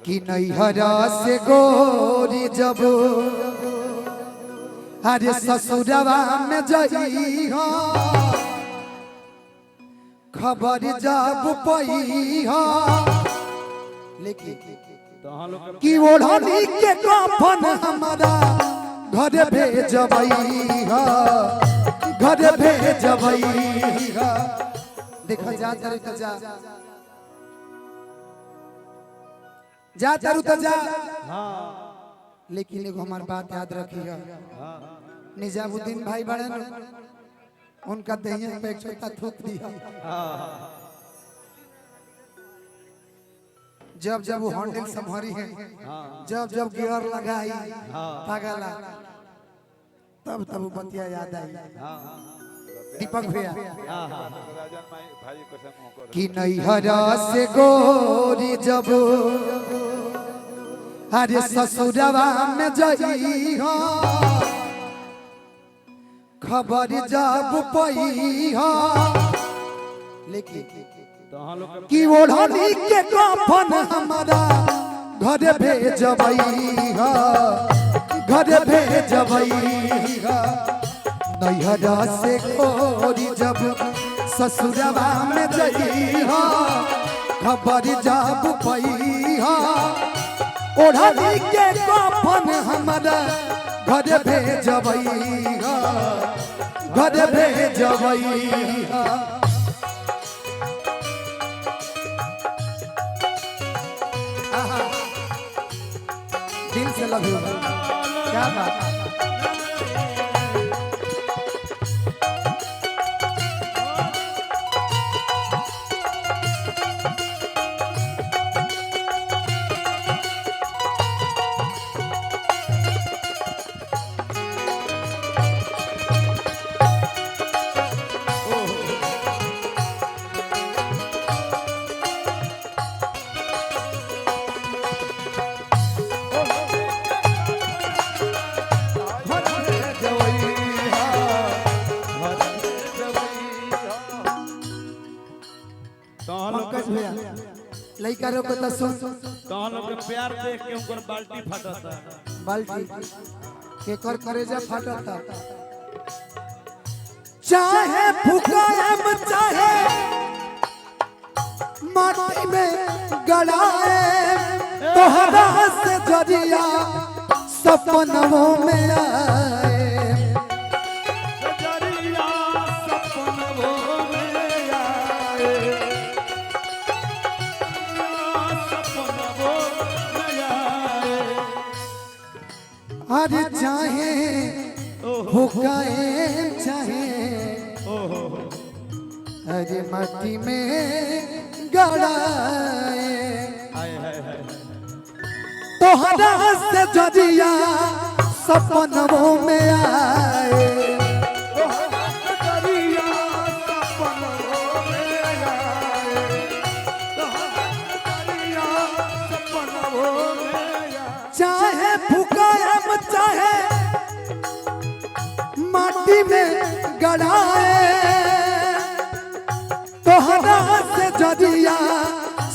कि नैहरा से गोरी जब अरे ससुरवा में जई हो खबर जब पई हो लेकिन कि ओढ़नी के कफन हमारा घर भेजबई हो घर भेजबई हो। देखा जा जा तारू तो जा लेकिन एगो हमार बात याद रखिएगा। निजामुद्दीन भाई बड़े उनका दहिया पे एक छोटा थूक दिया जब जब वो हैंडल संभारी है जब जब गियर लगाई पागला तब तब बतिया याद आई। दीपक भैया कि नैहरा से गोरी जब अरे ससुरवा में जई हो खबर जब पई हो लेकिन कि ओढ़नी के कफन हमारा घर भेजबई हो घर भेजबई हो। नैहरा से गोरी जब ससुरवा में जई हो खबर जब पई हो ओढ़नी के कफन हमारा घर भेजबई हो घर भेजबई हो। दिल से लव यू क्या बात। लइका रो को सुन तहन के प्यार देख के ऊपर बाल्टी फटता बाल्टी के कर करेजा फटता चाहे फुकाएम चाहे माटी में गड़ाए तोहरा से जरिया सपनों में आए अरे चाहे भुकाए चाहे अरे माटी में गड़ाए तोहरा से जरिया सपनों में आए चाहे फुकाएम चाहे माटी में गड़ाए तोहरा से जरिया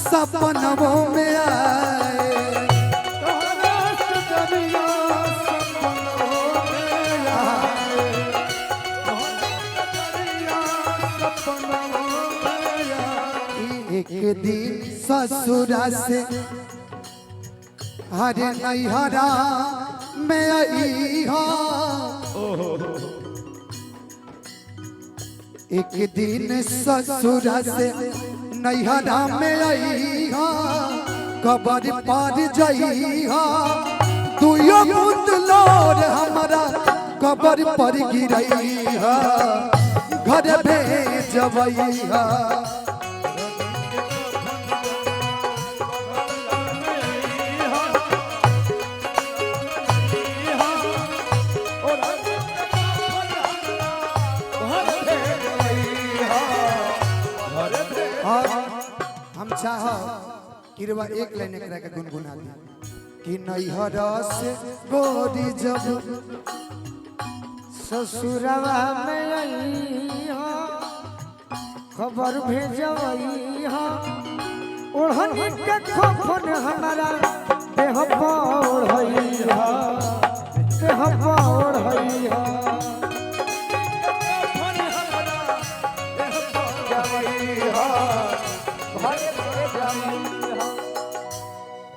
सपनों में आए एक दिन ससुरा से हरे नैहरा में आई हो एक दिन ससुरा से नैहरा में आई हो कबर पर जई हो दुयो बूंद लोर हमारा कबर पर गिरई हो घर भेजबई हो। हम चाह कि एक लाइन एकरा के गुनगुना दी कि नैहरा से गोरी जब ससुरवा में आई हो खबर भेजबई हो ओढ़नी के खोफन हमारा देह पौड़ होइहा देह पौड़ होइहा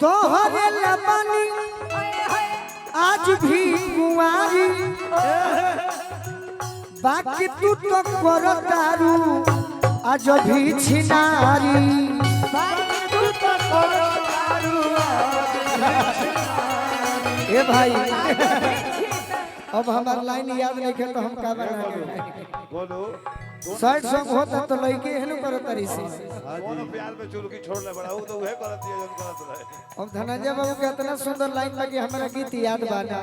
तोहरे लबनी आज भी कुंवारी बाकी तू तो कर दारू आज भी छिनारी ए भाई अब हमार लाइन याद नहीं के तो हम का बना बोलो शर्ट सॉन्ग होता तो लड़के हेनु करो तरी से कोनो प्यार में चुलकी छोड़ले बड़ा वो तो उहे करत है जन करत रहे। अब धनंजय बाबू के इतना सुंदर लाइन लगी हमारा गीत याद बाना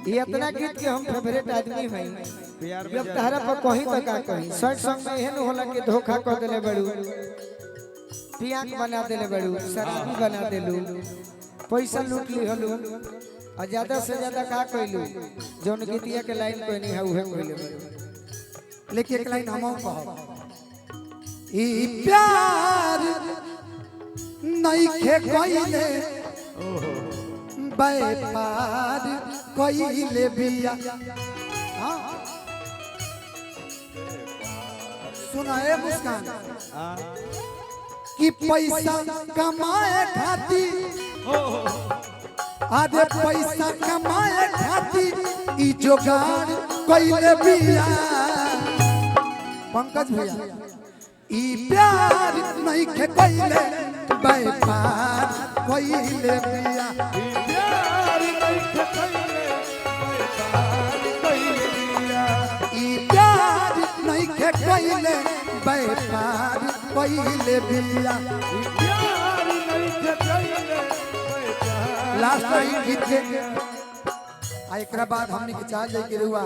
ये इतना गीत के हम फेवरेट आदमी हैं जब तहरा पर कहीं तो का कहीं शर्ट सॉन्ग में हेनु होला के धोखा कर देले बड़ू पियांक बना देले बड़ू शराबी बना देलू पैसा लूट ली हलू और ज्यादा से ज्यादा का कइलू जोन गीतिया के लाइन कोई नहीं है उहे कइले लेकिन एक लाइन हम कहो ई प्यार नहीं खे कोइले व्यापार कोइले बिया हाँ सुनाए मुस्कान कि पैसा कमाए खातिर आधे पैसा कमाए खातिर ई जोगाड़ कोइले बिया पंकज भैया ई प्यार नहीं के कोइले व्यापार कोइले बिया ई प्यार नहीं के कोइले व्यापार कोइले बिया ई प्यार नहीं के कोइले व्यापार कोइले बिया ई प्यार नहीं के कोइले व्यापार लास्ट लाइन गीत के आ एकरा बाद हमनी के चाह जाए के रुआ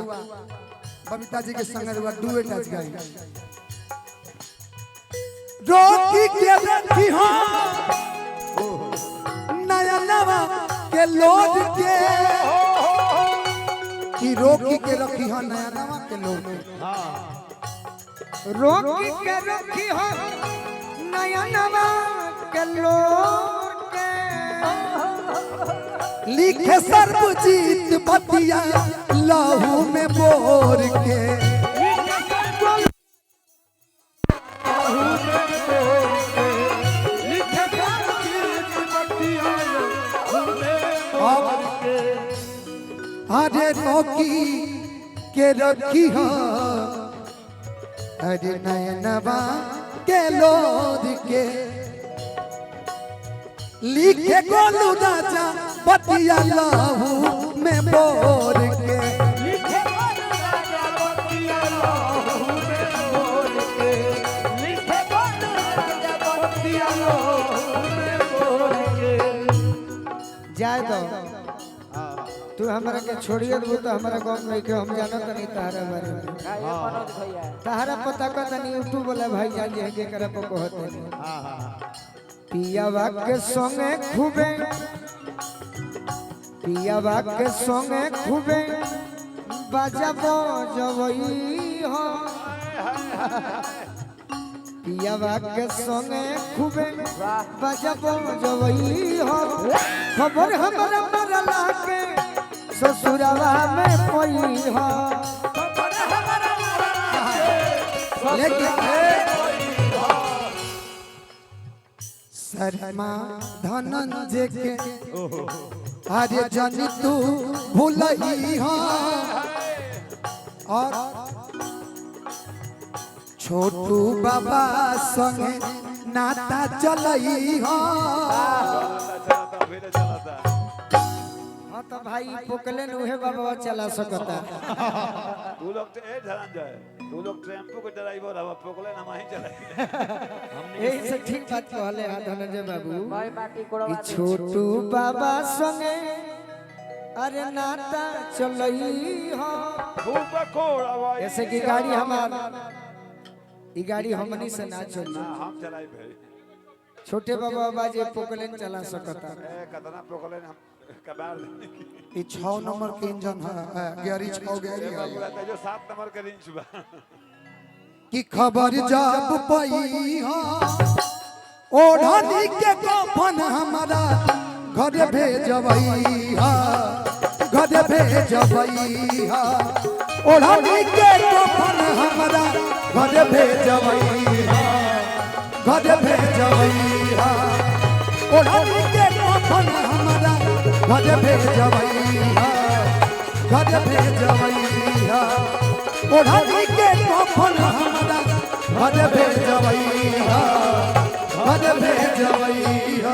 बबीता जी के संग रुआ डुएट आज गाई रोकी के रखी हो नया नवा के लोड के कि रोकी के रखी हो नया नवा के लोड रोकी के रखी हो नया नवा के लोड के लिखे सर्वजीत बतिया लहू में बोर के अरे रोकी के रखी हो अरे नयनवा के लोद के लिखे गोलू राजा बतिया लहू में बोर के जाए दो तू हमरा के छोड़िए दो तो हमरा गांव में के हम जानत नहीं तारा बारे में तारा पता का नहीं यूट्यूब वाला भाई जान जे के करे को कहते पियावा के संगे खूबे पियावा के संगे खूबे बजाबो जवई हो पियावा के संगे खूबे बजाबो जवई हो खबर हमरा मरला के ससुरवा में कोई हो शर्मा धनंजय के अरे जानी तू भूलही हो और छोटू बाबा संगे नाता चलही हो चलता फिर चलता हाँ तो भाई पोकले उहे बाबा चला सकता तू लोग तो ए धरन जाए तू लोग टेम्पो के ड्राइवर हवा पोकले ना माही चलाई यही से ठीक बात कहले हां धनंजय बाबू कि छोटू बाबा संगे अरे नाता चलई हो खूब कोड़ा भाई ऐसे की गाड़ी हमार ई गाड़ी हमनी से ना चली हम चलाई भाई छोटे बाबा बाजे पोकले चला सकता ए कतना पोकले हम कबार ये 6 नंबर के इंजन है गाड़ी 6 गाड़ी है बाबू कहता जो 7 नंबर के रेंज बा कि खबर जब पई हो ओढ़नी के कफन हमारा घर भेजबैया घर भेजबैया ओढ़नी के कफन हमारा घर भेजबैया घर भेजबैया ओढ़नी के कफन हमारा घर भेजबैया घर भेजबैया ओढ़नी के कफन हमारा घर भेजबैया घर भेजबैया